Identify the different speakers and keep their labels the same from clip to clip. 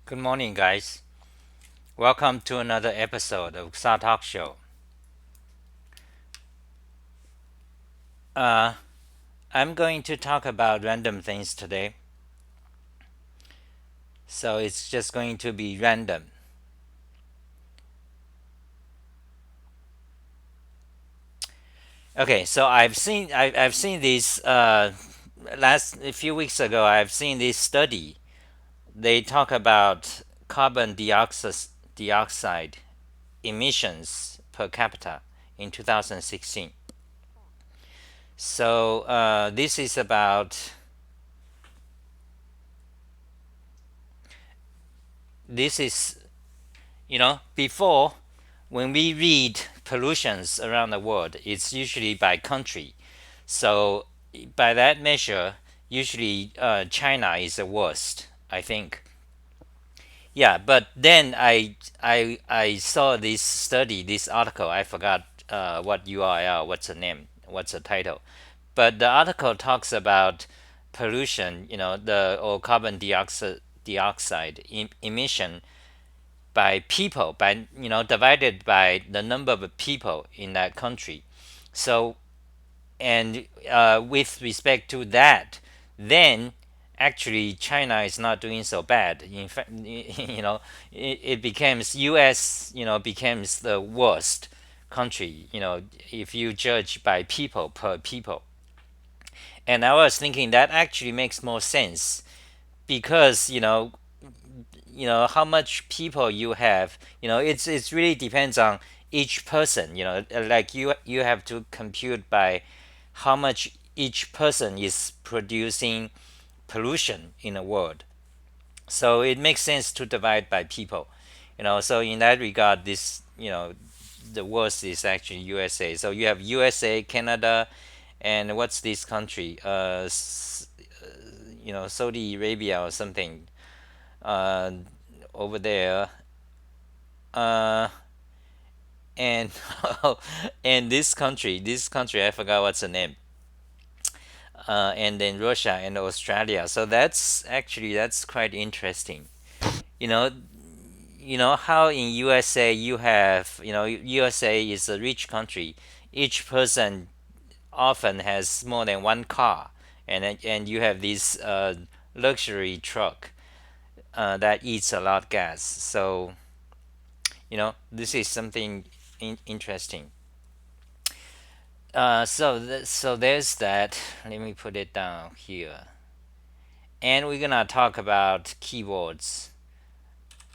Speaker 1: Good morning, guys. Welcome to another episode of Sa Talk Show. Uh, I'm going to talk about random things today, so it's just going to be random. Okay, so I've seen this last a few weeks ago. I've seen this study. They talk about carbon dioxide emissions per capita in 2016. So this is before, when we read pollutions around the world, it's usually by country. So by that measure, usually China is the worst, I think. Yeah, but then I saw this study, this article. I forgot what URL, what's the name, what's the title. But the article talks about pollution, the or carbon dioxide emission by people, by divided by the number of people in that country. So, and with respect to that, then actually China is not doing so bad. In fact, it becomes U.S. Becomes the worst country. If you judge by people per people. And I was thinking that actually makes more sense because how much people you have. It's really depends on each person. Like you have to compute by how much each person is producing pollution in the world. So it makes sense to divide by people. So in that regard, this the worst is actually USA. So you have USA, Canada, and what's this country, Saudi Arabia or something, uh, over there, uh, and and this country, I forgot what's the name, and then Russia and Australia. So that's quite interesting. You know, how in USA you have, USA is a rich country. Each person often has more than one car, and you have this luxury truck that eats a lot of gas. So this is something interesting. So there's that. Let me put it down here, and we're gonna talk about keyboards.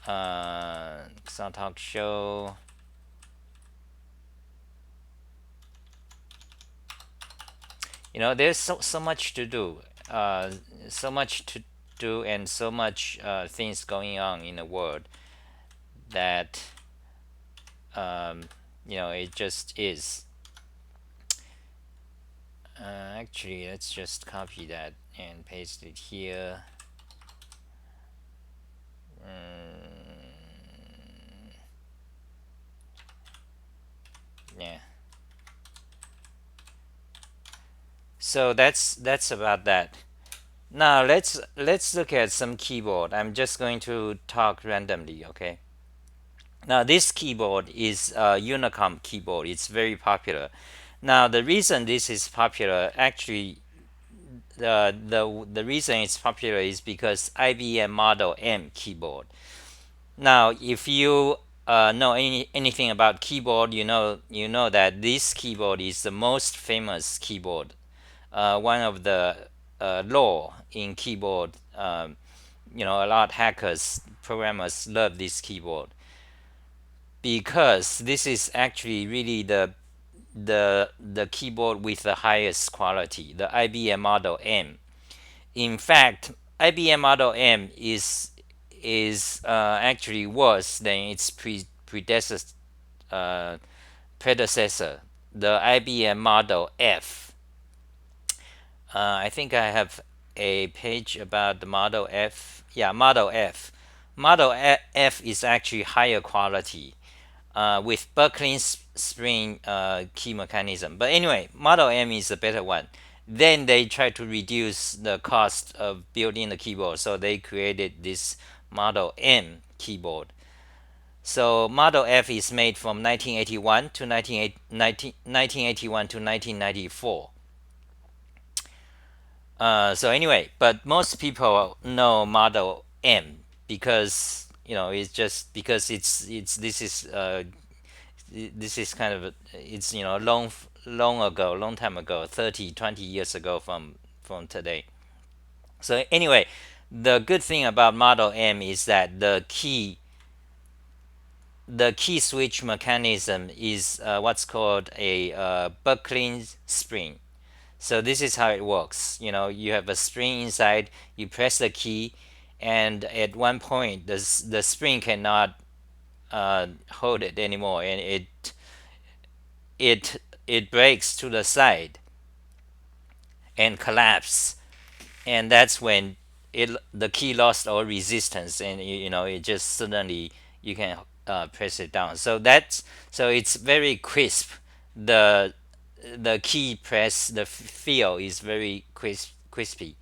Speaker 1: Talk show. There's so much to do. So much to do, and so much things going on in the world that it just is. Actually, let's just copy that and paste it here. Yeah. So that's about that. Now let's look at some keyboard. I'm just going to talk randomly, okay? Now this keyboard is a Unicom keyboard. It's very popular. Now the reason this is popular, actually, the reason it's popular is because IBM Model M keyboard. Now, if you know anything about keyboard, you know that this keyboard is the most famous keyboard. One of the law in keyboard. A lot of hackers, programmers love this keyboard because this is actually really the keyboard with the highest quality, the IBM Model M. In fact, IBM Model M is actually worse than its uh, predecessor, the IBM Model F. I think I have a page about the Model F. Yeah, Model F. Model F is actually higher quality with buckling spring key mechanism. But anyway, Model M is a better one. Then they try to reduce the cost of building the keyboard, so they created this Model M keyboard. So Model F is made from 1981 to 1994. So anyway, but most people know Model M because it's just because it's this is kind of it's long time ago, 30, 20 years ago from today. So anyway, the good thing about Model M is that the key switch mechanism is what's called a buckling spring. So this is how it works. You have a spring inside. You press the key, and at one point, the spring cannot hold it anymore, and it breaks to the side and collapse, and that's when the key lost all resistance, and it just suddenly you can press it down. So it's very crisp. The key press, the feel is very crispy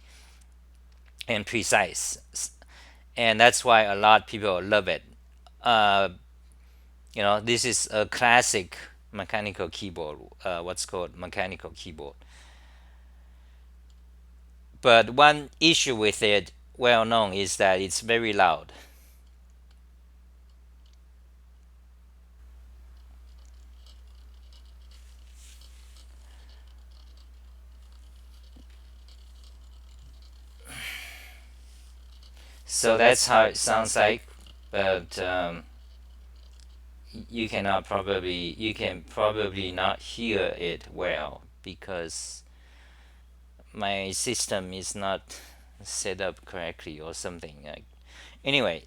Speaker 1: and precise, and that's why a lot of people love it. uh, this is a classic mechanical keyboard, what's called mechanical keyboard. But one issue with it, well known, is that it's very loud. So that's how it sounds like. But you can probably not hear it well because my system is not set up correctly or something. Anyway,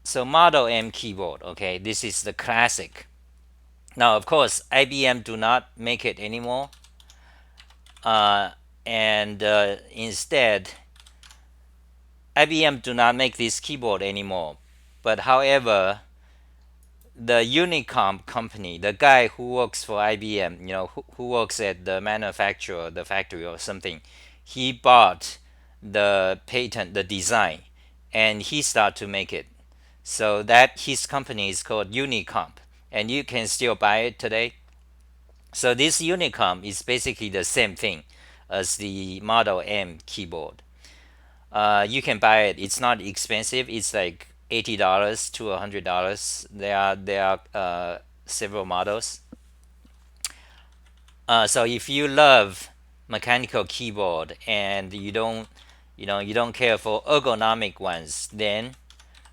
Speaker 1: so Model M keyboard. Okay, this is the classic. Now, of course, IBM do not make it anymore, and instead, IBM do not make this keyboard anymore. But however, the Unicomp company, the guy who works for IBM, who works at the manufacturer, the factory or something, he bought the patent, the design, and he started to make it. So that his company is called Unicomp, and you can still buy it today. So this Unicomp is basically the same thing as the Model M keyboard. You can buy it. It's not expensive. It's like $80 to $100. There are several models. So if you love mechanical keyboard and you don't care for ergonomic ones, then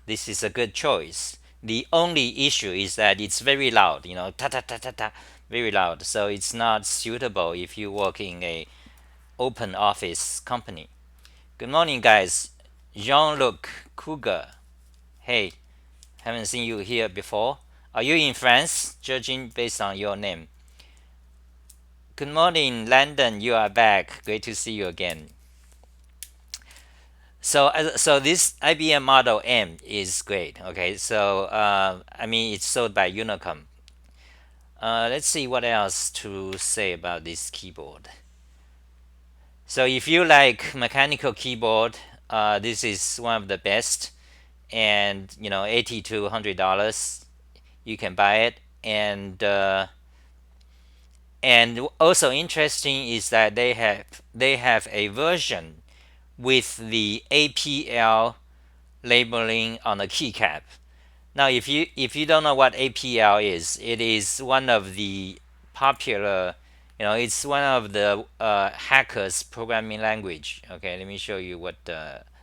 Speaker 1: this is a good choice. The only issue is that it's very loud. Ta ta ta ta ta, very loud. So it's not suitable if you work in a open office company. Good morning, guys. Jean-Luc Cougar. Hey, haven't seen you here before. Are you in France? Judging based on your name. Good morning, Landon. You are back. Great to see you again. So this IBM Model M is great. Okay, so I mean it's sold by Unicom. Let's see what else to say about this keyboard. So if you like mechanical keyboard, this is one of the best, and $80 to $100 you can buy it, and also interesting is that they have a version with the APL labeling on the keycap. Now, if you don't know what APL is, it is one of the popular, it's one of the hackers programming language. Okay, let me show you what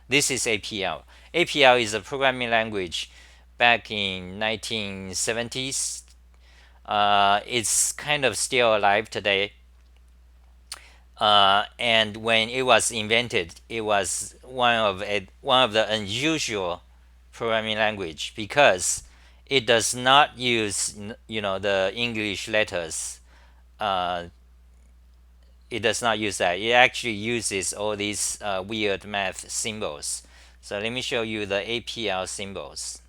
Speaker 1: this is. APL. APL is a programming language back in 1970s. It's kind of still alive today. And when it was invented, it was one of the unusual programming language because it does not use the English letters. Uh, it does not use that. It actually uses all these weird math symbols. So let me show you the APL symbols.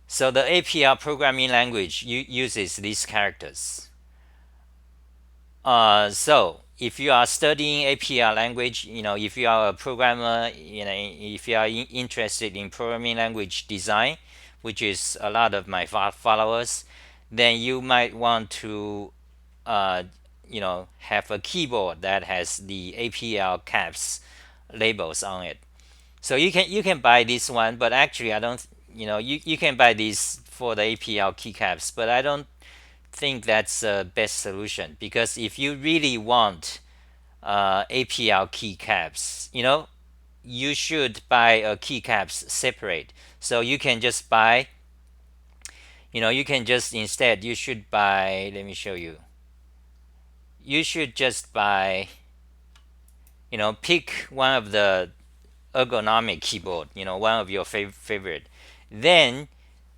Speaker 1: So the APL programming language uses these characters. So if you are studying API language, if you are a programmer, if you are interested in programming language design, which is a lot of my followers, then you might want to, uh, have a keyboard that has the APL caps labels on it. So you can buy this one, but actually I don't. You can buy these for the APL keycaps, but I don't think that's the best solution, because if you really want APL keycaps, you should buy a keycaps separate. So you can just buy, you can just instead you should buy. Let me show you. You should just buy. Pick one of the ergonomic keyboard. One of your favorite. Then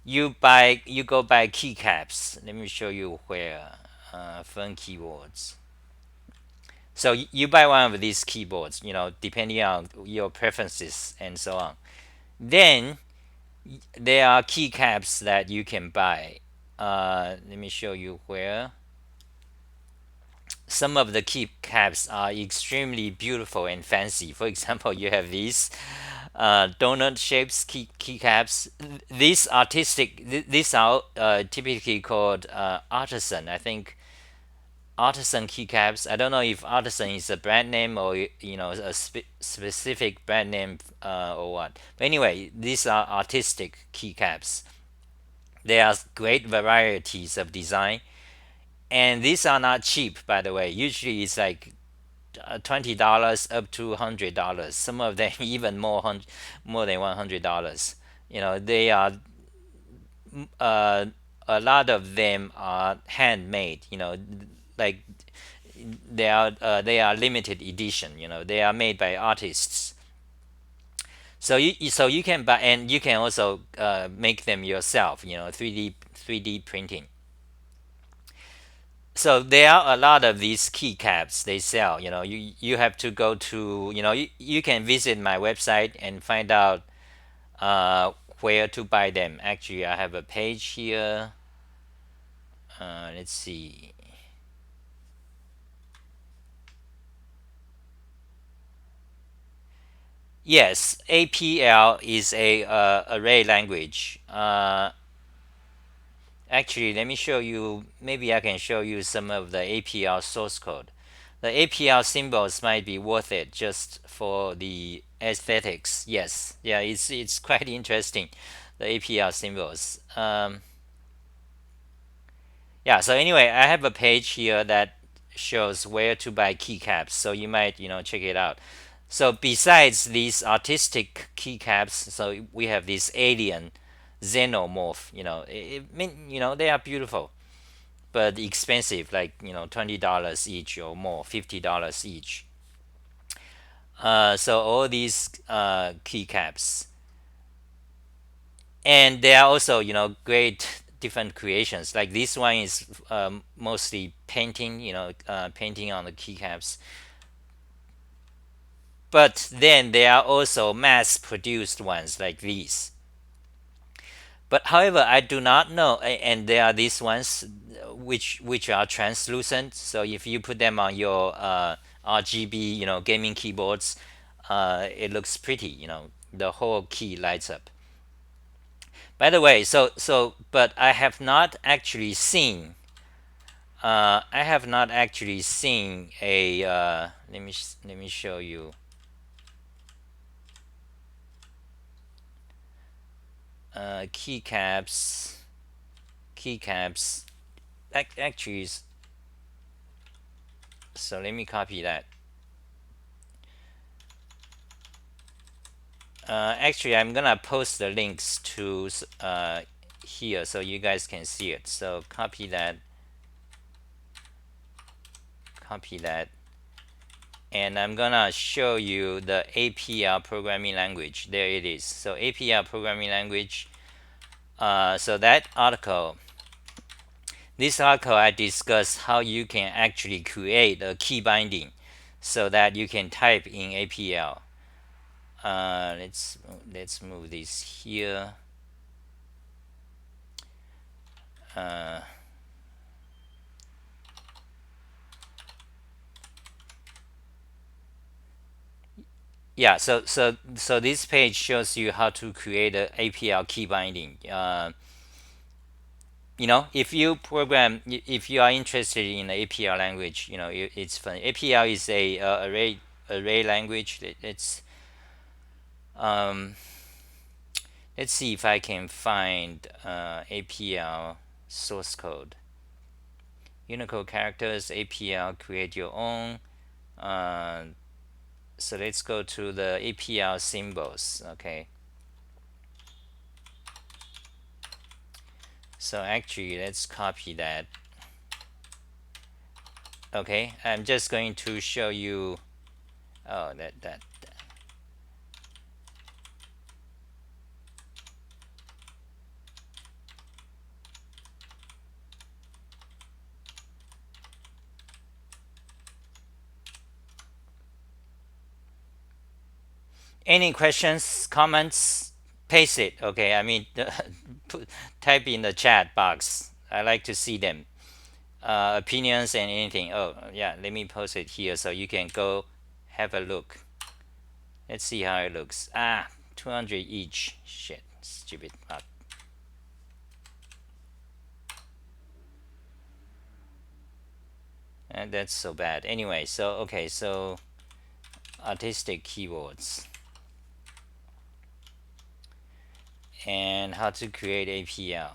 Speaker 1: you go buy keycaps. Let me show you where. Fun keyboards. So you buy one of these keyboards, depending on your preferences and so on. Then there are keycaps that you can buy. Let me show you where. Some of the keycaps are extremely beautiful and fancy. For example, you have these donut shapes keycaps. These these are typically called artisan. I think artisan keycaps. I don't know if artisan is a brand name, or a specific brand name, or what. But anyway, these are artistic keycaps. There are great varieties of design, and these are not cheap, by the way. Usually it's like $20 up to $100. Some of them even more than $100. They are, uh, a lot of them are handmade. Like they are limited edition. They are made by artists. So you can buy, and you can also make them yourself. 3D printing. So there are a lot of these keycaps they sell. You have to go to, you can visit my website and find out uh, where to buy them. Actually, I have a page here. Let's see. Yes, APL is a array language. Actually, let me show you. Maybe I can show you some of the APL source code. The APL symbols might be worth it just for the aesthetics. Yes, yeah, it's quite interesting. The APL symbols. Yeah. So anyway, I have a page here that shows where to buy keycaps. So you might check it out. So besides these artistic keycaps, so we have this alien xenomorph. They are beautiful but expensive, like $20 each or more, $50 each. So all these keycaps, and there are also great different creations. Like this one is mostly painting, painting on the keycaps. But then there are also mass-produced ones like these. But however, I do not know, and there are these ones which are translucent. So if you put them on your RGB, gaming keyboards, it looks pretty. The whole key lights up. By the way, but I have not actually seen. I have not actually seen a. Let me show you. Keycaps. Keycaps. Actually, so let me copy that. Actually, I'm gonna post the links to here so you guys can see it. So copy that, and I'm gonna show you the APL programming language. There it is. So APL programming language. So that article, this article, I discuss how you can actually create a key binding so that you can type in APL. Let's move this here. Uh, Yeah, so this page shows you how to create a APL key binding. If you if you are interested in the APL language, it's fun. APL is a array language. Um, let's see if I can find APL source code. Unicode characters, APL, create your own. Uh, so let's go to the APL symbols. Okay. So actually, let's copy that. Okay, I'm just going to show you. Oh, that. Any questions, comments? Paste it. Okay, I mean, type in the chat box. I like to see them. Opinions and anything. Oh, yeah, let me post it here so you can go have a look. Let's see how it looks. 200 each. Shit, stupid bug. And that's so bad. Anyway, so okay, so artistic keywords and how to create APL.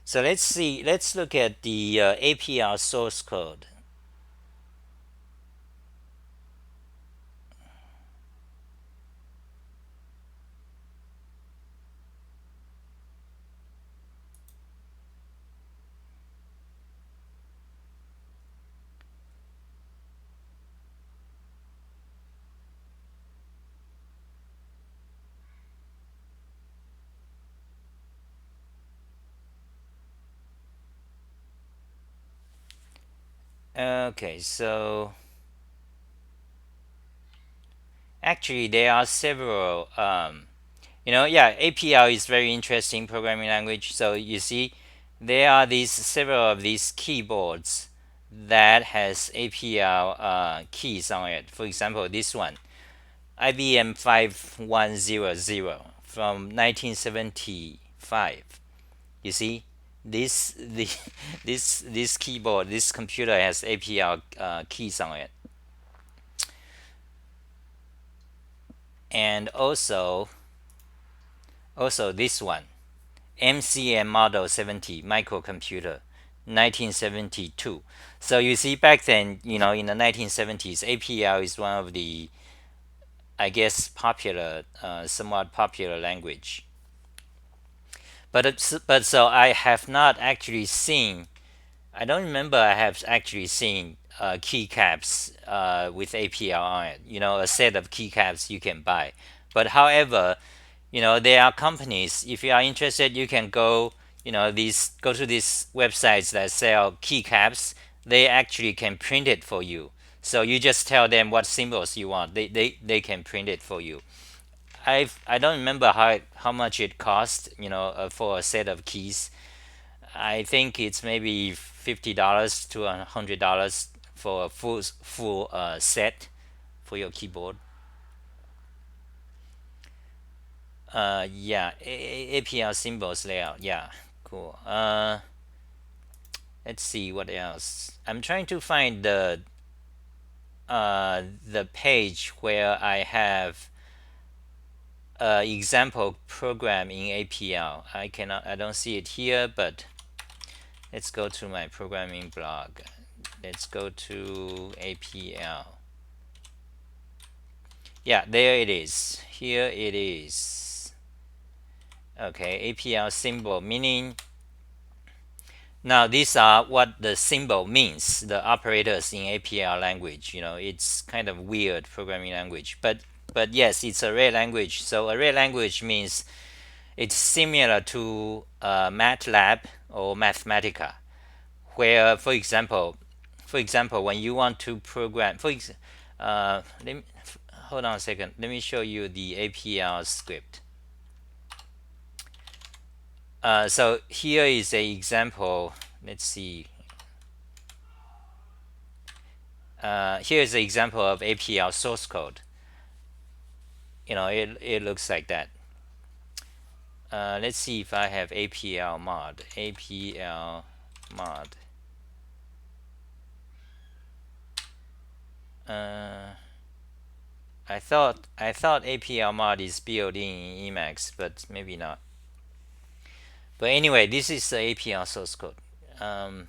Speaker 1: So let's see. Let's look at the APL source code. Okay, so actually there are several. Yeah, APL is very interesting programming language. So you see, there are these several of these keyboards that has APL keys on it. For example, this one, IBM 5100 from 1975. You see, this this keyboard, this computer has APL keys on it, and also this one, MCM Model 70 microcomputer, 1972. So you see, back then, in the 1970s, APL is one of the, I guess, somewhat popular language. But so I have not actually seen. I don't remember I have actually seen keycaps with APL on it. A set of keycaps you can buy. But however, there are companies. If you are interested, you can go to these websites that sell keycaps. They actually can print it for you. So you just tell them what symbols you want. They can print it for you. I don't remember how much it cost. For a set of keys. I think it's maybe $50 to $100 for a full set for your keyboard. Yeah, APL symbols layout. Yeah, cool. Let's see what else. I'm trying to find the page where I have example program in APL. I don't see it here, but let's go to my programming blog. Let's go to APL. Yeah, there it is. Here it is. Okay, APL symbol meaning. Now these are what the symbol means. The operators in APL language. It's kind of weird programming language, but yes, it's array language. So array language means it's similar to MATLAB or Mathematica, where, for example, when you want to program, hold on a second. Let me show you the APL script. So here is a example. Let's see. Here is an example of APL source code. it looks like that. Let's see if I have APL mod. APL mod. Uh, I thought APL mod is built in Emacs, but maybe not. But anyway, this is the APL source code. Um,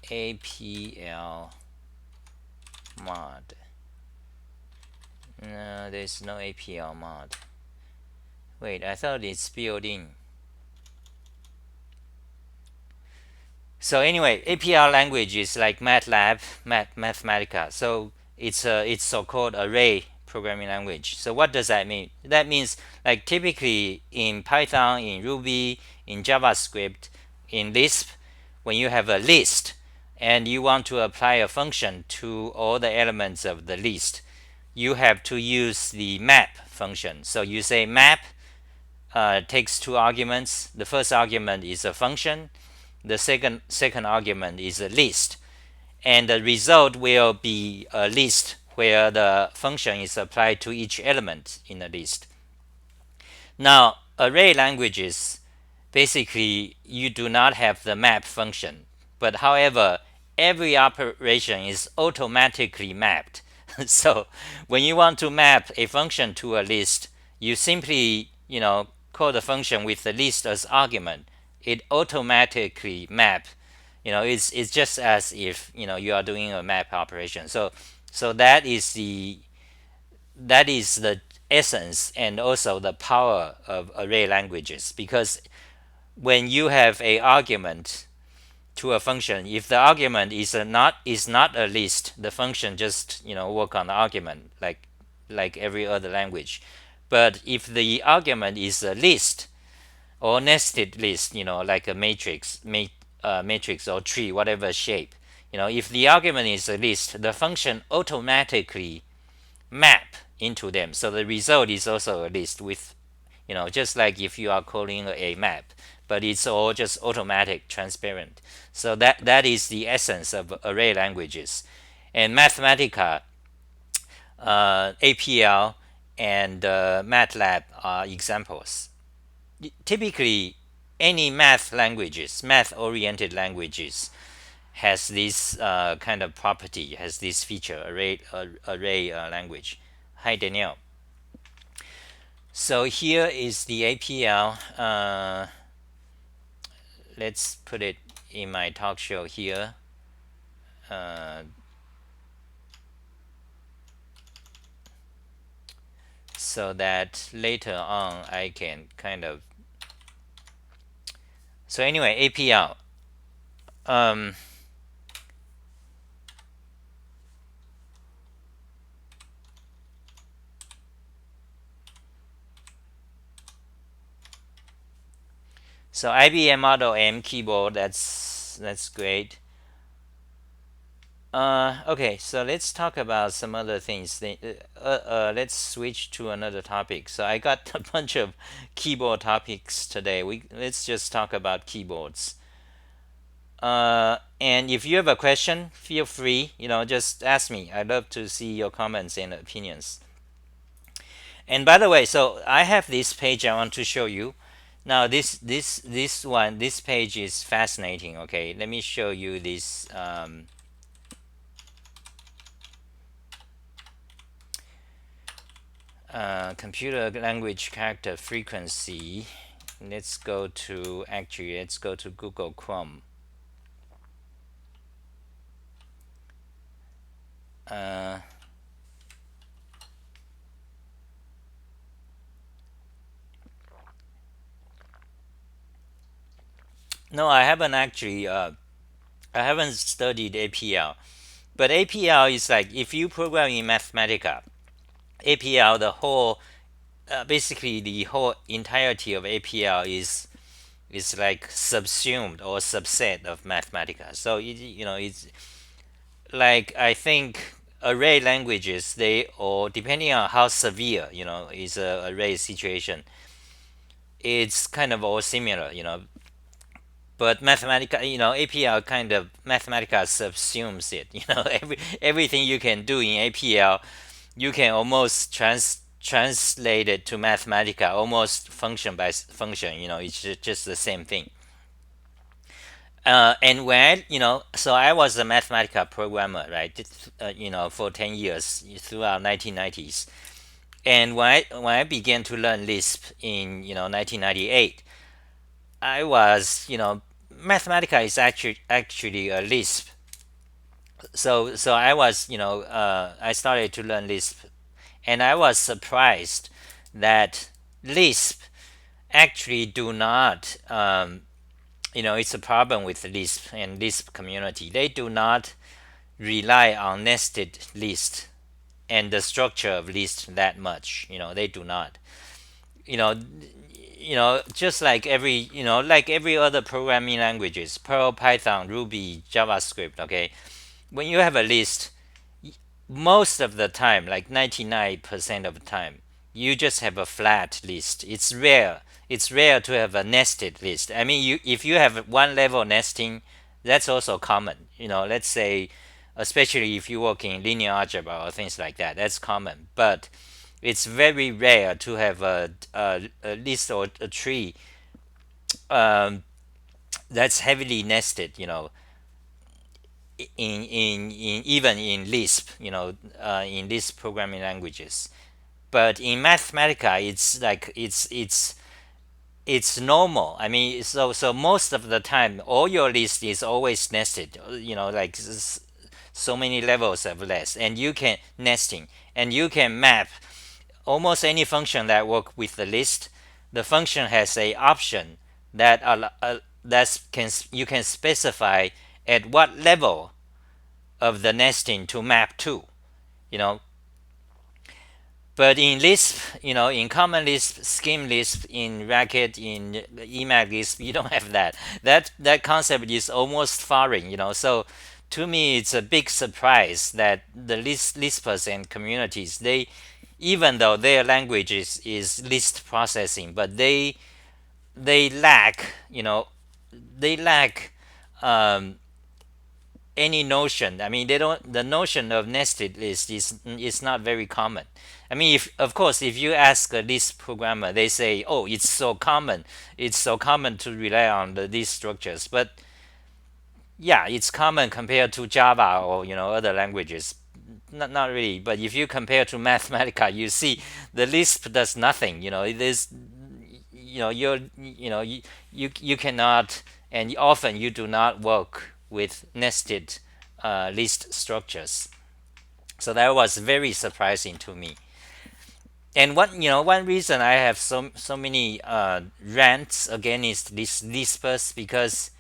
Speaker 1: APL mod. No, there's no APL mod. Wait, I thought it's built in. So anyway, APL language is like MATLAB, Mathematica. So it's so-called array programming language. So what does that mean? That means like typically in Python, in Ruby, in JavaScript, in Lisp, when you have a list and you want to apply a function to all the elements of the list, you have to use the map function. So you say map takes two arguments. The first argument is a function. The second argument is a list, and the result will be a list where the function is applied to each element in the list. Now, array languages, basically you do not have the map function, but however, every operation is automatically mapped. So when you want to map a function to a list, you simply call the function with the list as argument. It automatically map. It's just as if you are doing a map operation. So that is the essence and also the power of array languages, because when you have a argument to a function, if the argument is not a list, the function just work on the argument like every other language. But if the argument is a list or nested list, like a matrix or tree, whatever shape, if the argument is a list, the function automatically map into them. So the result is also a list with, just like if you are calling a map, but it's all just automatic, transparent. So that is the essence of array languages. And Mathematica, APL, and MATLAB are examples. Typically, any math-oriented languages, has this kind of property, has this feature, array language. Hi, Danielle. So here is the APL. Let's put it in my talk show here. So that later on I can kind of. So anyway, APL. So IBM Model M keyboard, that's great. Okay, so let's talk about some other things. Let's switch to another topic. So I got a bunch of keyboard topics today. Let's just talk about keyboards. And if you have a question, feel free, just ask me. I'd love to see your comments and opinions. And by the way, so I have this page I want to show you. Now this page is fascinating. Okay, let me show you this. Computer language character frequency. Let's go to Google Chrome. No, I haven't actually. I haven't studied APL, but APL is like if you program in Mathematica, APL, basically the whole entirety of APL is like subsumed or subset of Mathematica. So it's like, I think array languages, they, or depending on how severe is a array situation, it's kind of all similar. But Mathematica, APL kind of Mathematica subsumes it. Everything you can do in APL, you can almost translate it to Mathematica, almost function by function. It's just the same thing. And so I was a Mathematica programmer, right? For 10 years throughout 1990s. And when I began to learn Lisp in 1998, I was Mathematica is actually a Lisp. So I was I started to learn Lisp, and I was surprised that Lisp actually do not it's a problem with Lisp and Lisp community. They do not rely on nested list and the structure of list that much. They do not. You know, just like every other programming languages, Perl, Python, Ruby, JavaScript. Okay, when you have a list, most of the time, like 99% of the time, you just have a flat list. It's rare to have a nested list. I mean, if you have one level nesting, that's also common. Let's say, especially if you work in linear algebra or things like that, that's common. But it's very rare to have a list or a tree um, that's heavily nested. In even in Lisp, in Lisp programming languages. But in Mathematica, it's like it's normal. I mean, so most of the time, all your list is always nested. Like so many levels of list, and you can nesting, and you can map almost any function that work with the list. The function has a option you can specify at what level of the nesting to map to. You know, but in Lisp, in Common Lisp, Scheme Lisp, in Racket, in Emac Lisp, you don't have that. That concept is almost foreign. So to me, it's a big surprise that the Lispers and communities, even though their language is list processing, but they lack, they lack um, any notion. I mean, they don't. The notion of nested list is not very common. I mean, if of course, if you ask a list programmer, they say, "Oh, it's so common. It's so common to rely on the list structures." But yeah, it's common compared to Java or other languages. Not really. But if you compare to Mathematica, you see the Lisp does nothing. It is you cannot, and often you do not work with nested list structures. So that was very surprising to me. And one reason I have so many rants against this Lispers, because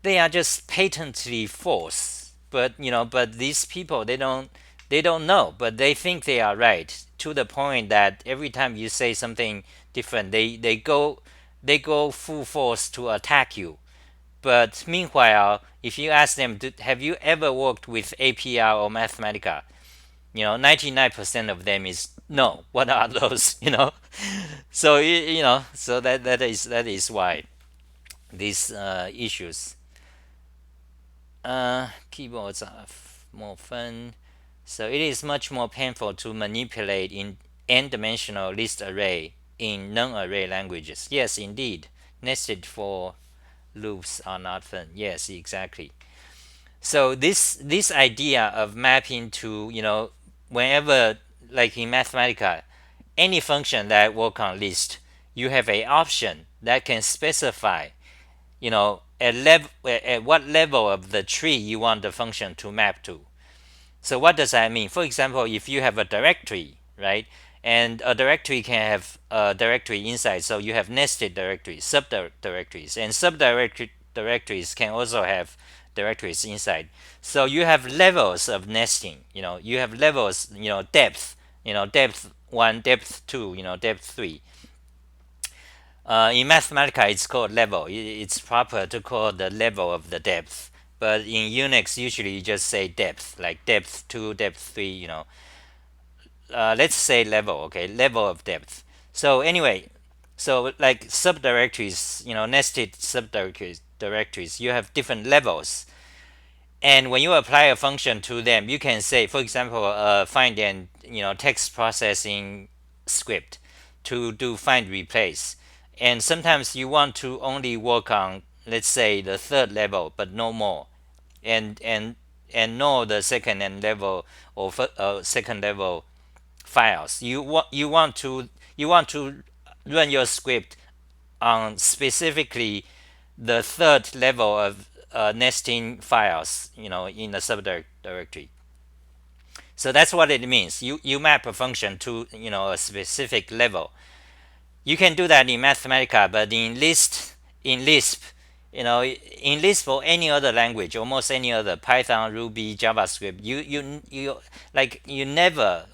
Speaker 1: they are just patently false. But these people, they don't know, but they think they are right, to the point that every time you say something different, they go full force to attack you. But meanwhile, if you ask them, have you ever worked with APR or Mathematica? 99% of them is no. What are those? So that is why these issues. Keyboards are more fun. So it is much more painful to manipulate in n-dimensional list array in non-array languages. Yes, indeed. Nested for loops are not fun. Yes, exactly. So this idea of mapping to whenever, like in Mathematica, any function that work on list, you have a option that can specify at what level of the tree you want the function to map to. So what does that mean? For example, if you have a directory, right, and a directory can have a directory inside, so you have nested directories, subdirectories, and subdirectories can also have directories inside. So you have levels of nesting. You have levels, depth, depth 1, depth 2, depth 3. In Mathematica, it's called level. It's proper to call the level of the depth. But in Unix, usually you just say depth, like depth 2, depth 3, let's say level, okay, level of depth. So anyway, so like subdirectories, nested subdirectories, directories. You have different levels, and when you apply a function to them, you can say, for example, find and text processing script to do find replace. And sometimes you want to only work on, let's say, the third level, but no more, and know the second and level or second level files. You want to run your script on specifically the third level of nesting files, in the subdirectory. So that's what it means. You map a function to a specific level. You can do that in Mathematica, but in Lisp, in Lisp or any other language, almost any other, Python, Ruby, JavaScript, you like you never,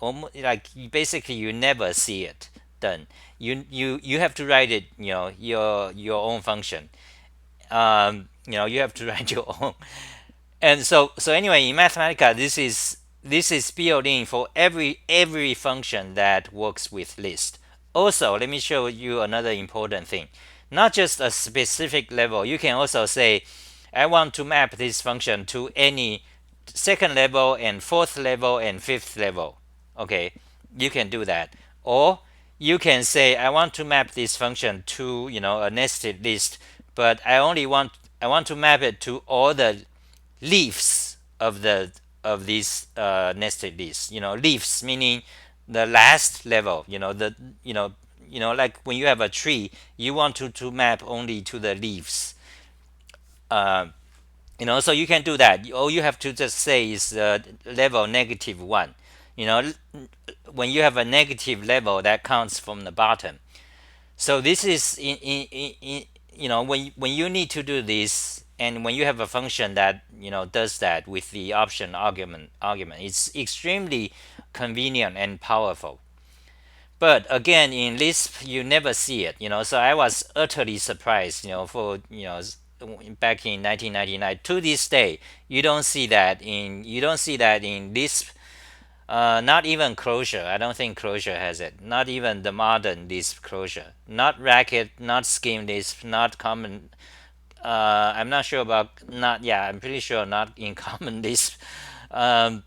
Speaker 1: basically you never see it done. You have to write it, your own function. You have to write your own. And so anyway, in Mathematica, this is built in for every function that works with list. Also, let me show you another important thing. Not just a specific level. You can also say, I want to map this function to any second level and fourth level and fifth level. Okay, you can do that. Or you can say, I want to map this function to a nested list, but I want to map it to all the leaves of these nested lists. Leaves meaning the last level. Like when you have a tree, you want to map only to the leaves. Uh, so you can do that. All you have to just say is level -1. When you have a negative level, that counts from the bottom. So this is when you need to do this, and when you have a function that does that with the option argument, it's extremely convenient and powerful. But again, in Lisp, you never see it. So I was utterly surprised. For back in 1999 to this day, you don't see that in Lisp. Not even Closure. I don't think Closure has it. Not even the modern Lisp Closure. Not Racket. Not Scheme Lisp. Not Common. I'm not sure about not. Yeah, I'm pretty sure not in Common Lisp. Um,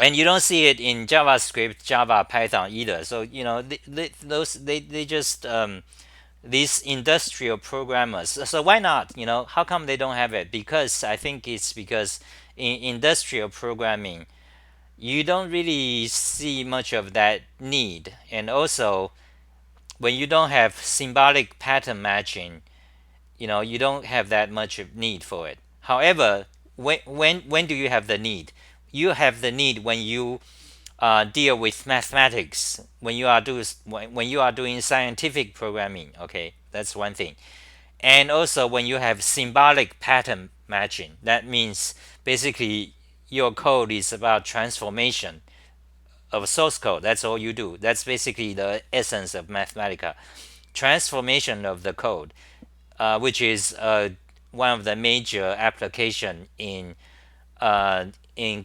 Speaker 1: and you don't see it in JavaScript, Java, Python either. So they just these industrial programmers. So why not? How come they don't have it? Because I think it's because in industrial programming you don't really see much of that need. And also, when you don't have symbolic pattern matching, you don't have that much of need for it. However, when do you have the need? You have the need when you deal with mathematics, when you are doing scientific programming. Okay, that's one thing. And also when you have symbolic pattern matching, that means basically your code is about transformation of source code. That's all you do. That's basically the essence of Mathematica. Transformation of the code, which is one of the major application in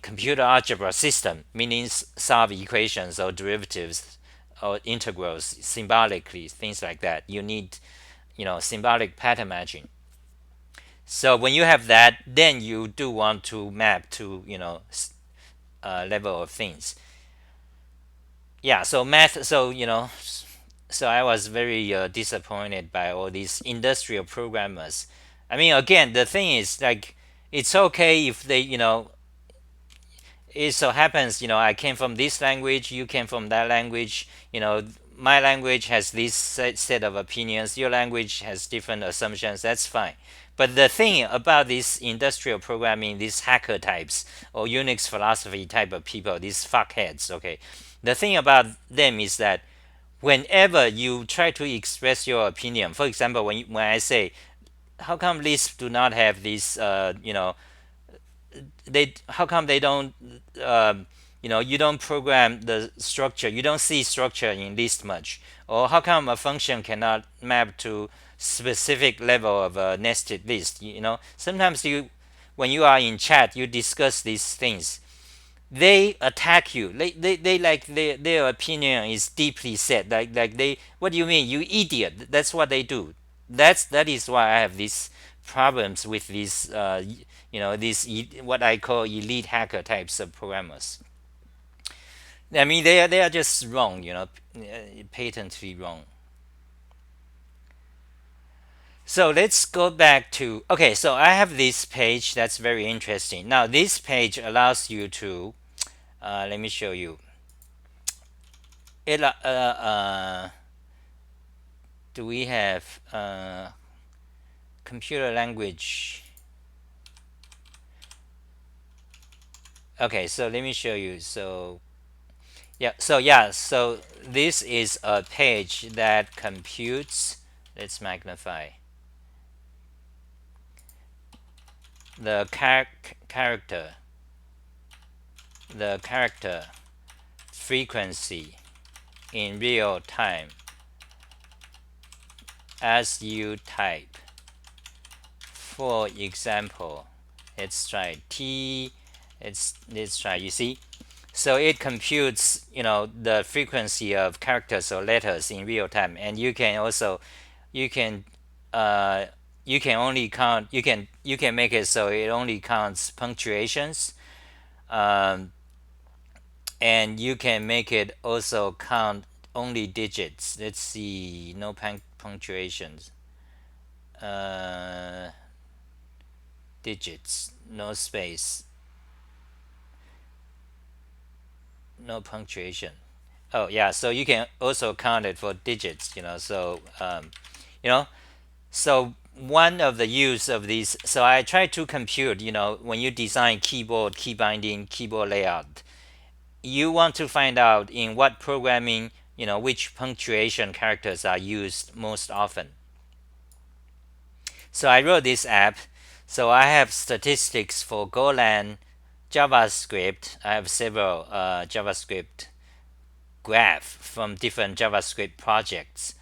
Speaker 1: computer algebra system, meaning solve equations or derivatives or integrals symbolically, things like that. You need symbolic pattern matching. So when you have that, then you do want to map to level of things. Yeah. So math. So I was very disappointed by all these industrial programmers. I mean, again, the thing is, like, it's okay if they, it so happens, I came from this language, you came from that language, my language has this set of opinions, your language has different assumptions. That's fine. But the thing about this industrial programming, these hacker types or Unix philosophy type of people, these fuckheads, okay, the thing about them is that whenever you try to express your opinion, for example, when I say, how come Lisp do not have this, how come they don't, you don't program the structure, you don't see structure in Lisp much, or how come a function cannot map to specific level of a nested list? Sometimes when you are in chat, you discuss these things, they attack you. They like their opinion is deeply set. Like they, what do you mean, you idiot? That's what they do. That is why I have this problems with these these what I call elite hacker types of programmers. I mean, they are just wrong, patently wrong. So let's go back to, okay, so I have this page that's very interesting. Now this page allows you to let me show you it. Do we have computer language? Okay, so let me show you. So so this is a page that computes. Let's magnify the character, the character frequency in real time as you type. For example, let's try T. Let's try. You see, so it computes the frequency of characters or letters in real time, and you can also you can uh, you can only count you can make it so it only counts punctuations, um, and you can make it also count only digits. Let's see, no punctuations, uh, digits, no space, no punctuation. Oh yeah, so you can also count it for digits. You know, so one of the use of these. So I try to compute. When you design keyboard, key binding, keyboard layout, you want to find out in what programming, which punctuation characters are used most often. So I wrote this app. So I have statistics for Golang, JavaScript. I have several JavaScript graph from different JavaScript projects.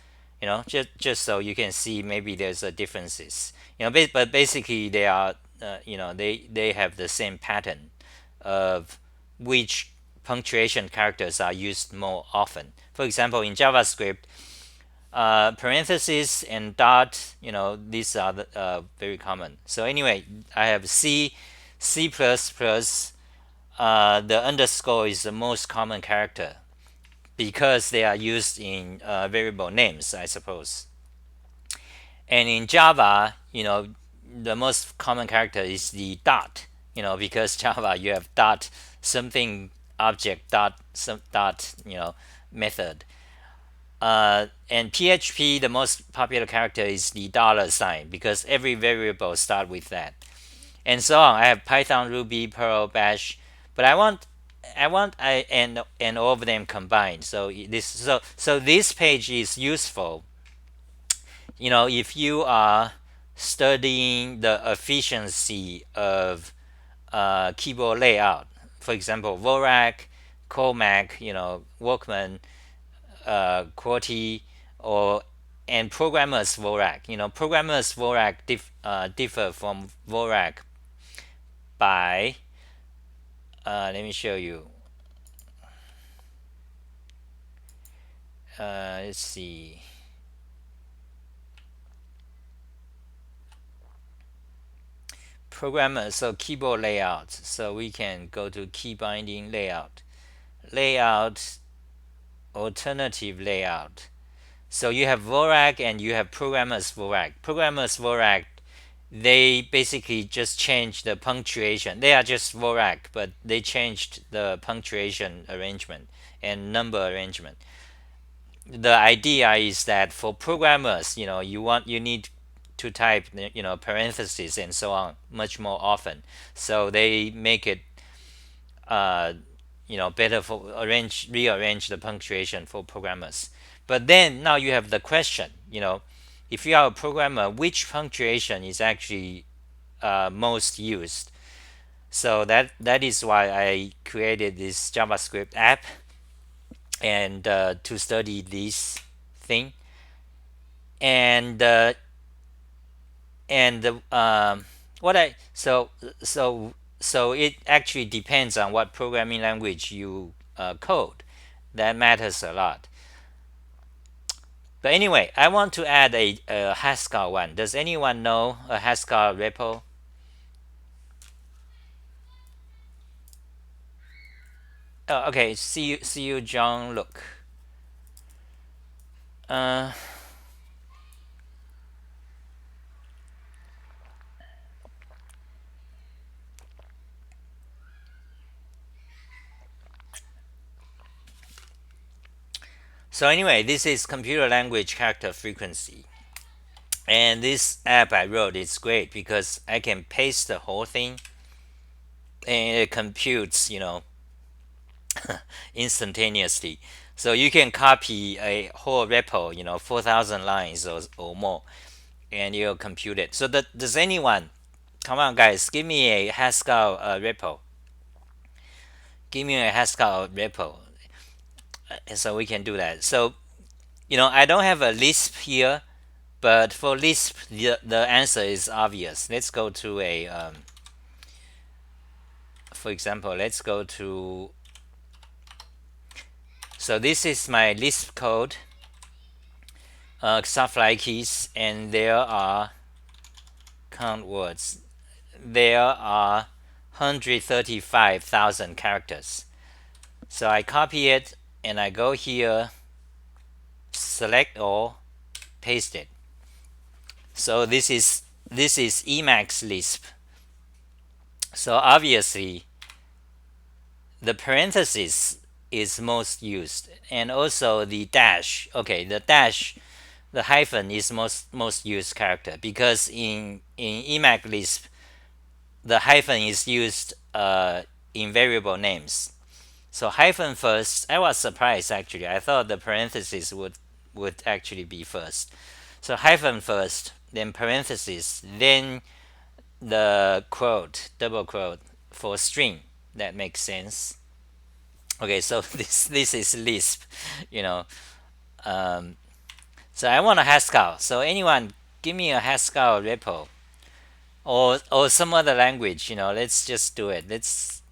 Speaker 1: Just so you can see maybe there's a differences. But basically they are they have the same pattern of which punctuation characters are used more often. For example, in JavaScript, parentheses and dot, these are very common. So anyway, I have C++. The underscore is the most common character because they are used in variable names, I suppose. And in Java, the most common character is the dot, because Java you have dot something object dot some dot method. And PHP, the most popular character is the dollar sign because every variable start with that, and so on. I have Python, Ruby, Perl, Bash, but I and all of them combined. So this page is useful. If you are studying the efficiency of keyboard layout, for example, Vorak, Comac, Workman, QWERTY, or and programmers Vorak. Programmers Vorak differ from Vorak by let me show you. Let's see. Programmers, so keyboard layout. So we can go to key binding layout, alternative layout. So you have Vorak and you have programmers Vorak. Programmers Vorak, they basically just changed the punctuation. They are just Vorak, but they changed the punctuation arrangement and number arrangement. The idea is that for programmers, you need to type parentheses and so on much more often. So they make it better for rearrange the punctuation for programmers. But then now you have the question, if you are a programmer, which punctuation is actually most used? So that is why I created this JavaScript app and to study this thing. And what I so it actually depends on what programming language you code. That matters a lot. But anyway, I want to add a Haskell one. Does anyone know a Haskell repo? Okay, see you, John. Look. Uh, so anyway, this is computer language character frequency, and this app I wrote is great because I can paste the whole thing, and it computes, instantaneously. So you can copy a whole repo, 4,000 lines or more, and you'll compute it. So does anyone, come on guys, give me a Haskell repo. Give me a Haskell repo, so we can do that. So, I don't have a Lisp here, but for Lisp, the answer is obvious. Let's go to for example, let's go to, so this is my Lisp code, stuff like keys, and there are, count words, there are 135,000 characters. So I copy it and I go here, select all, paste it. So this is Emacs Lisp. So obviously the parenthesis is most used, and also the dash. Okay, the hyphen is most used character, because in Emacs Lisp the hyphen is used in variable names. So hyphen first. I was surprised actually. I thought the parenthesis would actually be first. So hyphen first, then parenthesis, then the quote, double quote for string. That makes sense. Okay, so this is Lisp, you know. Um, so I want a Haskell. So anyone, give me a Haskell repo, or some other language. Let's just do it. Let's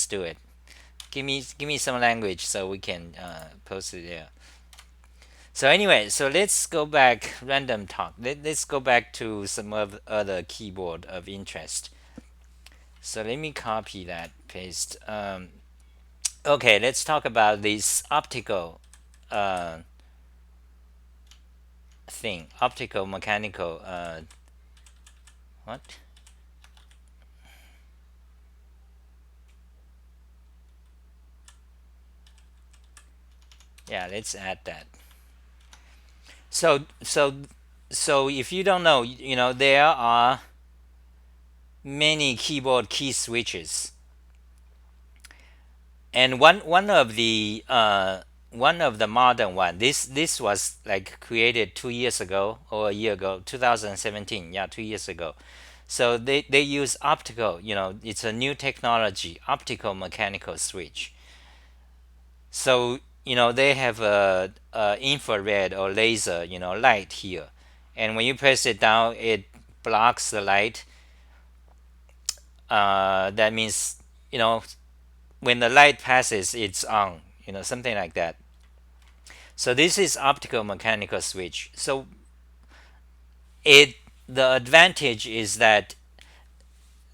Speaker 1: do it. Give me some language so we can post it there. So anyway, so let's go back, random talk. Let's go back to some of other keyboard of interest. So let me copy that, paste. Okay, let's talk about this optical uh, thing. Optical mechanical. What? Yeah, let's add that. So so so if you don't know, there are many keyboard key switches, and one of the modern one. This was like created 2 years ago or a year ago, 2017. Yeah, 2 years ago. So they use optical. It's a new technology, optical mechanical switch. So they have a infrared or laser, light here, and when you press it down, it blocks the light. That means, when the light passes, it's on, something like that. So this is optical mechanical switch. So it the advantage is that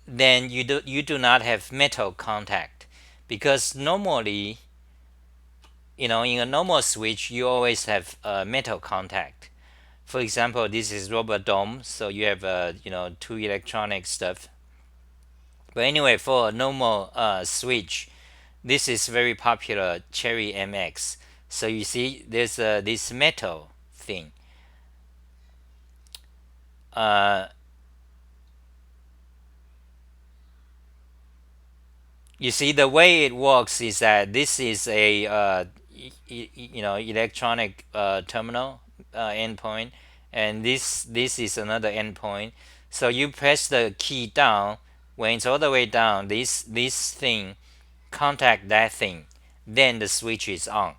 Speaker 1: then you do not have metal contact, because normally, in a normal switch you always have metal contact. For example, this is rubber dome, so you have two electronic stuff. But anyway, for a normal switch, this is very popular, Cherry MX. So you see, there's this metal thing. Uh, you see, the way it works is that this is a electronic terminal endpoint, and this is another endpoint. So you press the key down. When it's all the way down, this thing contact that thing, then the switch is on.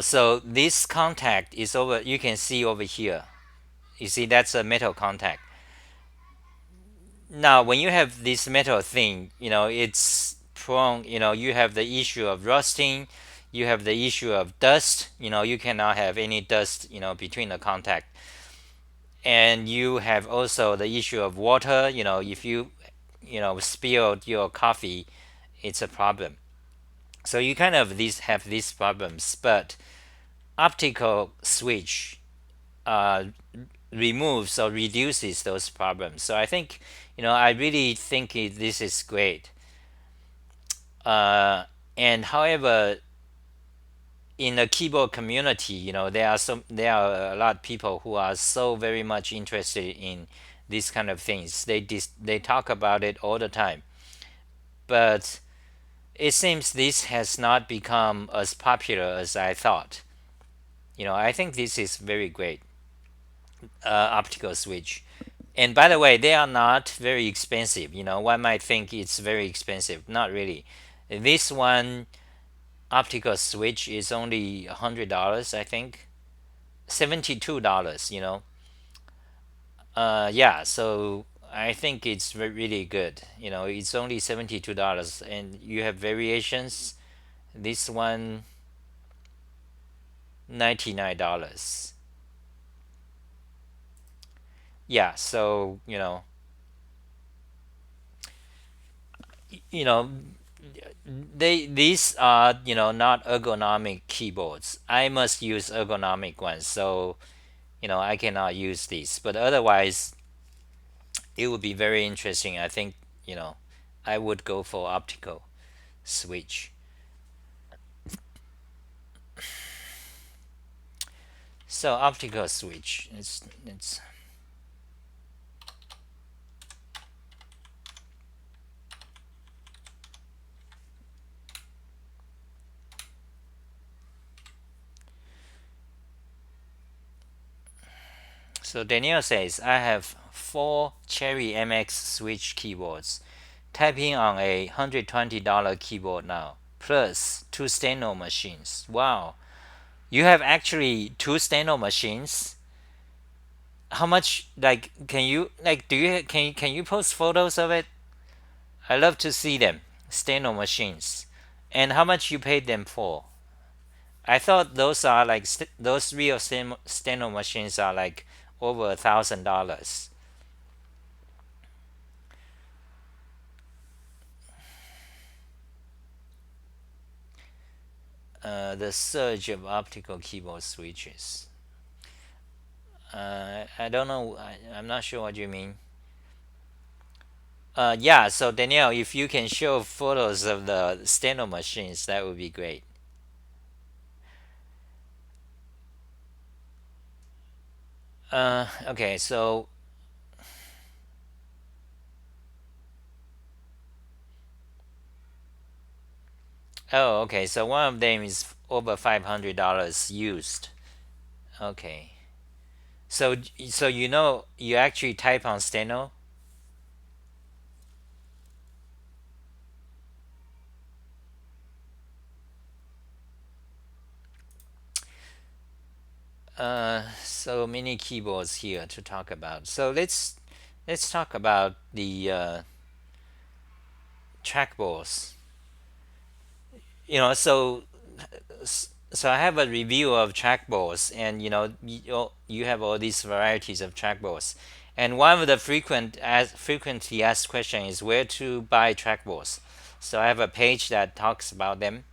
Speaker 1: So this contact is over. You can see over here. You see, that's a metal contact. Now, when you have this metal thing, it's prone. You have the issue of rusting. You have the issue of dust. You cannot have any dust between the contact. And you have also the issue of water. If you spilled your coffee, it's a problem. So you kind of have these problems, but optical switch uh, removes or reduces those problems. So I think, I really think this is great. uh, and however, in the keyboard community, there are a lot of people who are so very much interested in these kind of things. They talk about it all the time, but it seems this has not become as popular as I thought. I think this is very great, optical switch. And by the way, they are not very expensive. One might think it's very expensive. Not really. This one optical switch is only $100, I think. $72. Yeah. So I think it's really good. It's only $72, and you have variations. This one, $99. Yeah. So you know these are not ergonomic keyboards. I must use ergonomic ones, so I cannot use these. But otherwise, it would be very interesting. I think I would go for optical switch. So optical switch, it's So Danielle says, I have four Cherry MX switch keyboards, typing on a $120 keyboard now, plus two steno machines. Wow, you have actually two steno machines. How much? Like, can you like? Do you can you post photos of it? I love to see them. Steno machines, and how much you paid them for? I thought those are like those real steno machines are like over $1,000. The surge of optical keyboard switches. I don't know. I'm not sure what you mean. Yeah, so Danielle, if you can show photos of the steno machines, that would be great. Okay, so okay, so one of them is over $500 used. Okay, so you actually type on steno. So many keyboards here to talk about. So let's talk about the trackballs. So I have a review of trackballs, and you have all these varieties of trackballs, and one of the frequently asked question is where to buy trackballs. So I have a page that talks about them.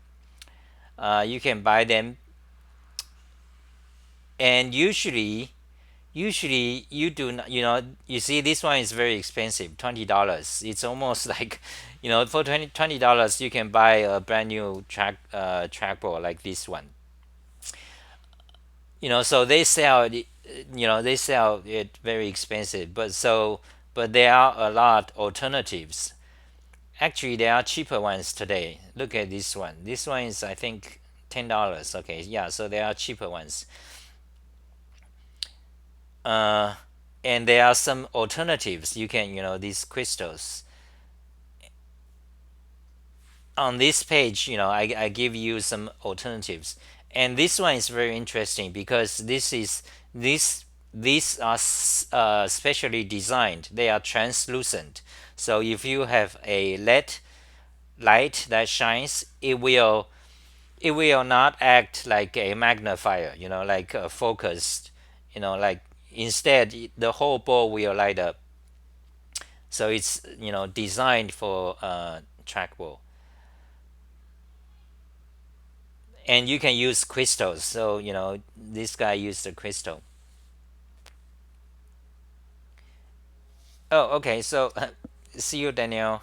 Speaker 1: You can buy them, and usually you do not, you see this one is very expensive, $20. It's almost like for $20 you can buy a brand new trackball like this one. So they sell it very expensive, but there are a lot alternatives. Actually, there are cheaper ones today. Look at this one is, I think, $10. Okay, yeah, so there are cheaper ones. uh, and there are some alternatives. You can, these crystals on this page. I give you some alternatives, and this one is very interesting because these are specially designed. They are translucent, so if you have a LED light that shines, it will not act like a magnifier, like focused, like instead the whole board will light up. So it's designed for trackball, and you can use crystals. So this guy used a crystal. Oh, okay. So see you, Daniel.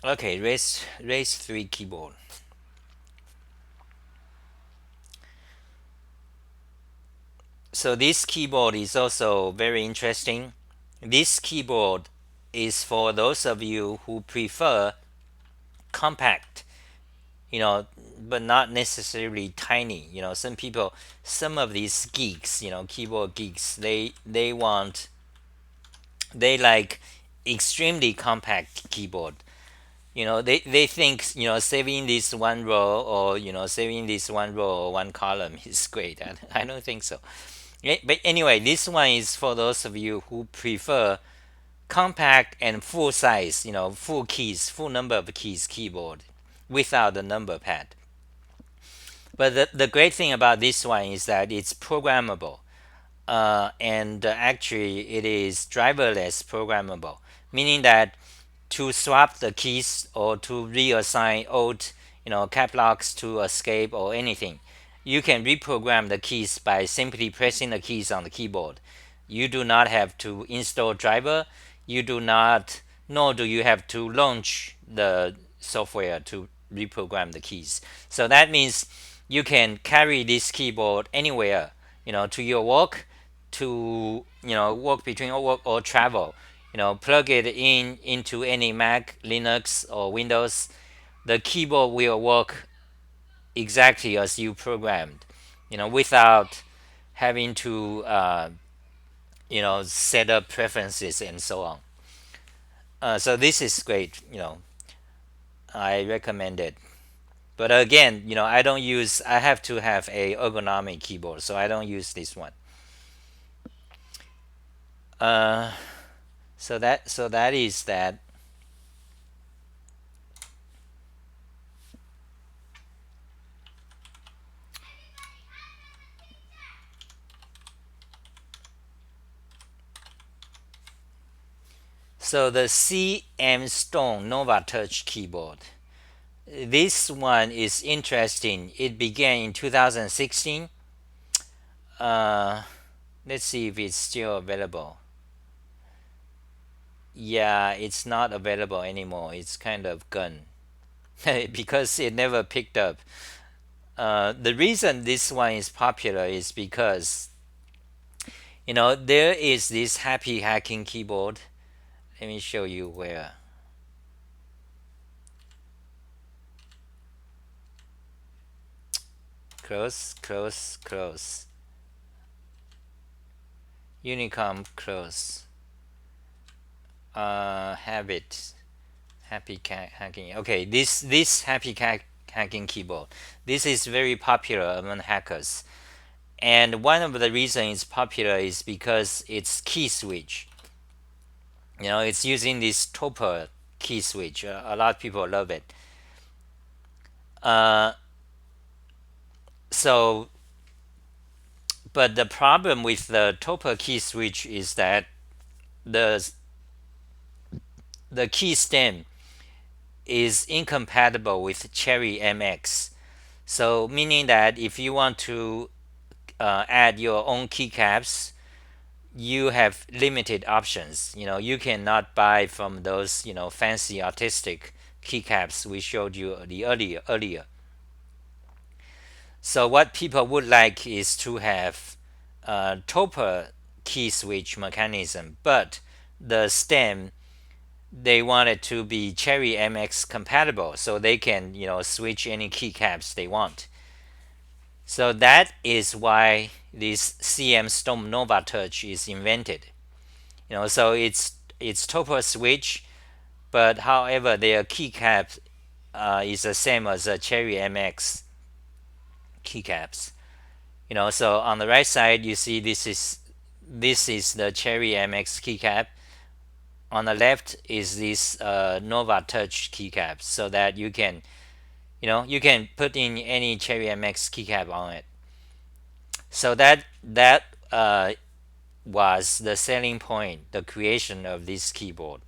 Speaker 1: Okay, race 3 keyboard. So this keyboard is also very interesting. This keyboard is for those of you who prefer compact, but not necessarily tiny. Some of these geeks, keyboard geeks, they like extremely compact keyboard. They think saving this one row, or saving this one row or one column is great. I don't think so. But anyway, this one is for those of you who prefer compact and full size, full keys, full number of keys keyboard without the number pad. But the great thing about this one is that it's programmable, and actually it is driverless programmable, meaning that to swap the keys or to reassign old cap locks to escape or anything, you can reprogram the keys by simply pressing the keys on the keyboard. You do not have to install driver. You do not, nor do you have to launch the software to reprogram the keys. So that means you can carry this keyboard anywhere, to your work, to work between work or travel. Plug it in into any Mac, Linux, or Windows. The keyboard will work exactly as you programmed, without having to set up preferences and so on. So this is great. I recommend it. But again, I don't use. I have to have a ergonomic keyboard, so I don't use this one. Uh, so that is that. So the CM Stone Nova Touch keyboard. This one is interesting. It began in 2016. Uh, let's see if it's still available. Yeah, it's not available anymore. It's kind of gone because it never picked up. The reason this one is popular is because there is this happy hacking keyboard. Let me show you where. Close, close, close. Unicom close. Habit. Hacking. Okay, this hacking keyboard. This is very popular among hackers. And one of the reasons it's popular is because it's key switch. It's using this topper key switch. A lot of people love it. Uh, so, but the problem with the topper key switch is that the the key stem is incompatible with Cherry MX. So, meaning that if you want to add your own keycaps, you have limited options. You cannot buy from those fancy artistic keycaps we showed you the earlier. So what people would like is to have a topper key switch mechanism, but the stem they want it to be Cherry MX compatible, so they can switch any keycaps they want. So that is why this CM Storm Nova Touch is invented. So it's topper switch, but however their keycaps is the same as a Cherry MX keycaps. So on the right side you see this is the Cherry MX keycap. On the left is this Nova Touch keycap, so that you can put in any Cherry MX keycap on it. So that was the selling point, the creation of this keyboard.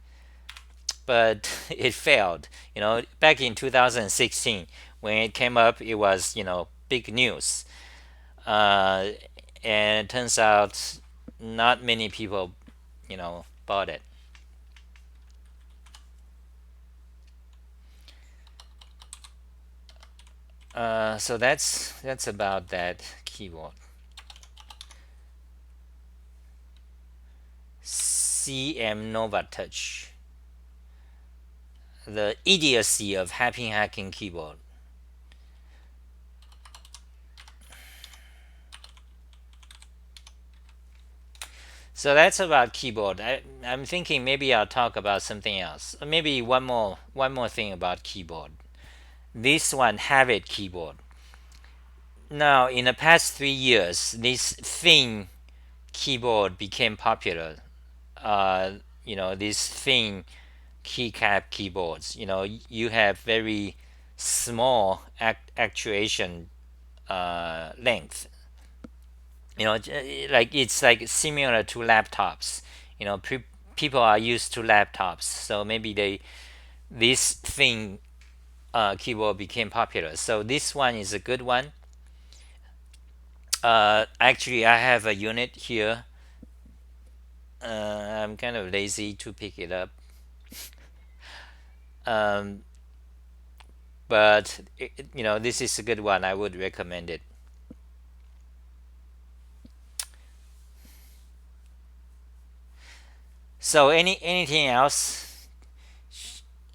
Speaker 1: But it failed. Back in 2016 when it came up, it was big news. uh, and it turns out not many people bought it. So that's about that keyboard. CM Nova Touch, the idiocy of happy hacking keyboard. So that's about keyboard. I'm thinking maybe I'll talk about something else. Maybe one more thing about keyboard. This one, Habit keyboard. Now, in the past 3 years, this thin keyboard became popular. These thin keycap keyboards. You have very small actuation length. Like it's like similar to laptops. People are used to laptops, so maybe this thin keyboard became popular. So this one is a good one. Actually, I have a unit here. I'm kind of lazy to pick it up. Um, but this is a good one. I would recommend it. So anything else?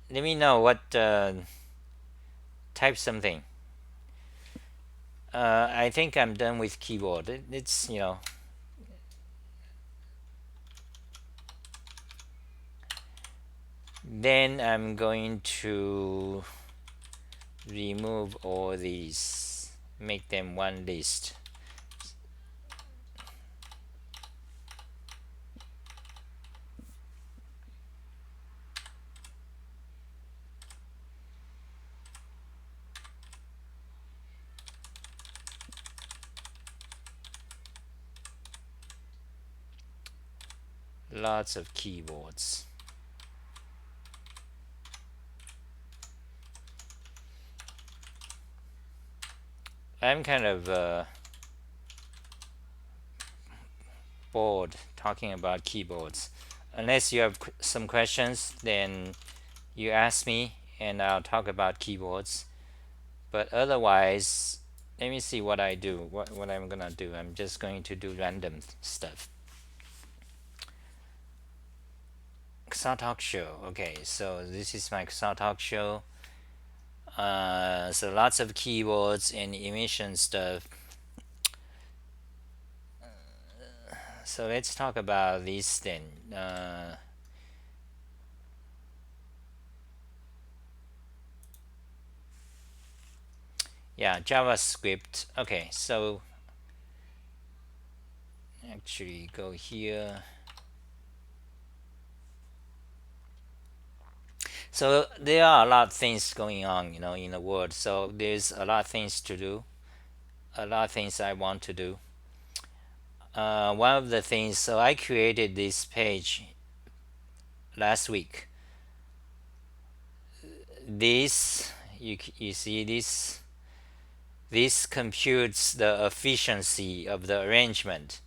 Speaker 1: Let me know what type something. I think I'm done with keyboard. It's then I'm going to remove all these, make them one list. Lots of keyboards. I'm kind of bored talking about keyboards. Unless you have some questions, then you ask me and I'll talk about keyboards. But otherwise, let me see what I do. What I'm gonna do. I'm just going to do random stuff. Talk show. Okay, so this is my Talk show. So lots of keyboards and emission stuff. So let's talk about this then. Yeah, JavaScript. Okay, so actually go here. So there are a lot of things going on, in the world. So there's a lot of things to do, a lot of things I want to do. One of the things, so I created this page last week. This you see this computes the efficiency of the arrangement,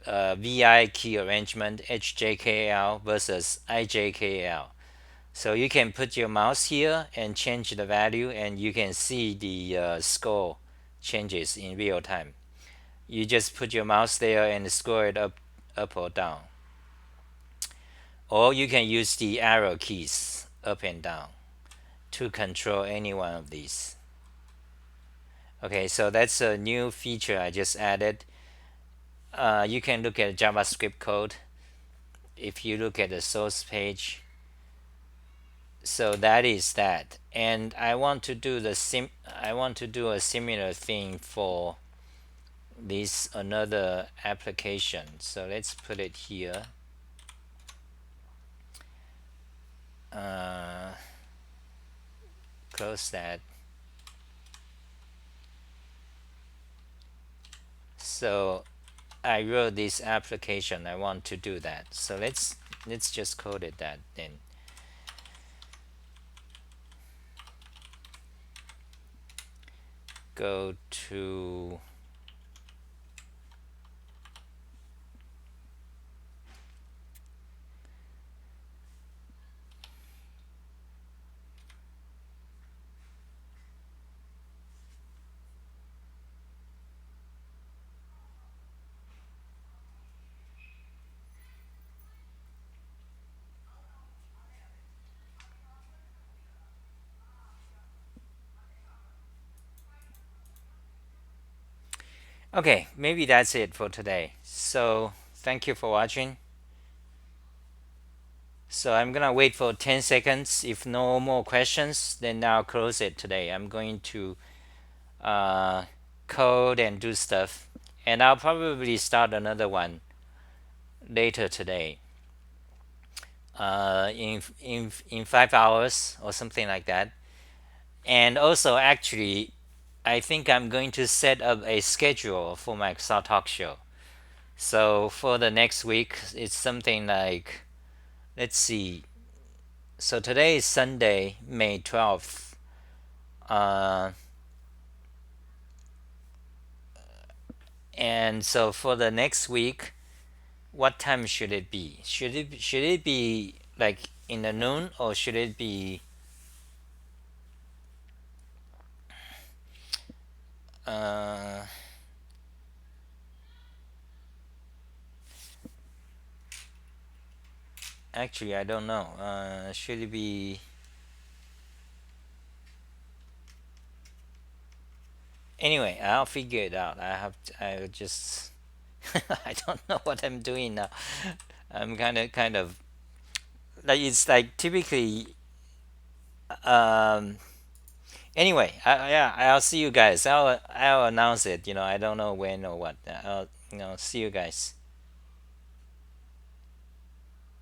Speaker 1: VI key arrangement HJKL versus IJKL. So you can put your mouse here and change the value, and you can see the score changes in real time. You just put your mouse there and scroll it up or down. Or you can use the arrow keys up and down to control any one of these. Okay, so that's a new feature I just added. You can look at JavaScript code. If you look at the source page, so that is that. and I want to do a similar thing for this another application. So let's put it here. uh, Close that. So I wrote this application, I want to do that. So let's just code it that then. Go to Okay, maybe that's it for today. So thank you for watching. So I'm gonna wait for 10 seconds. If no more questions, then I'll close it today. I'm going to uh, code and do stuff, and I'll probably start another one later today. In 5 hours or something like that. And also, actually, I think I'm going to set up a schedule for my Microsoft Talk Show. So for the next week, it's something like, let's see. So today is Sunday, May 12th. Uh, and so for the next week, what time should it be? Should it be like in the noon, or should it be uh, actually, I don't know. Should it be anyway? I'll figure it out. I just I don't know what I'm doing now. I'm kind of like, it's like typically um anyway, yeah, I'll see you guys. I'll announce it. I don't know when or what. I'll see you guys.